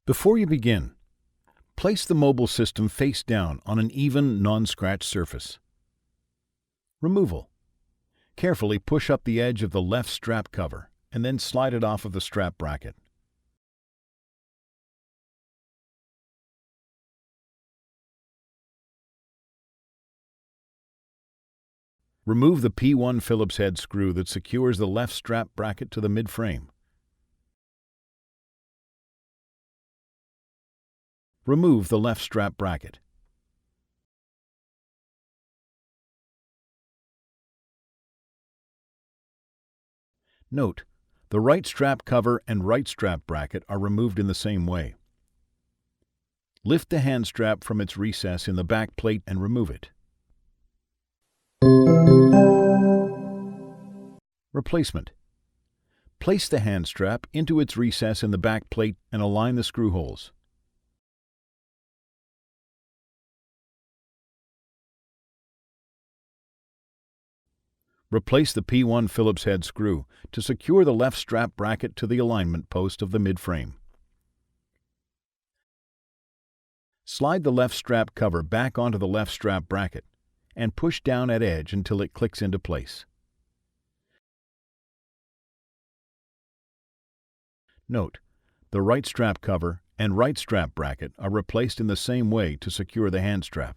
Before you begin, place the mobile system face down on an even, non-scratch surface. Removal. Carefully push up the edge of the left strap cover and then slide it off of the strap bracket. Remove the P1 Phillips head screw that secures the left strap bracket to the mid-frame. Remove the left strap bracket. Note, the right strap cover and right strap bracket are removed in the same way. Lift the hand strap from its recess in the back plate and remove it. Replacement. Place the hand strap into its recess in the back plate and align the screw holes. Replace the P1 Phillips head screw to secure the left strap bracket to the alignment post of the mid-frame. Slide the left strap cover back onto the left strap bracket and push down at edge until it clicks into place. Note, the right strap cover and right strap bracket are replaced in the same way to secure the hand strap.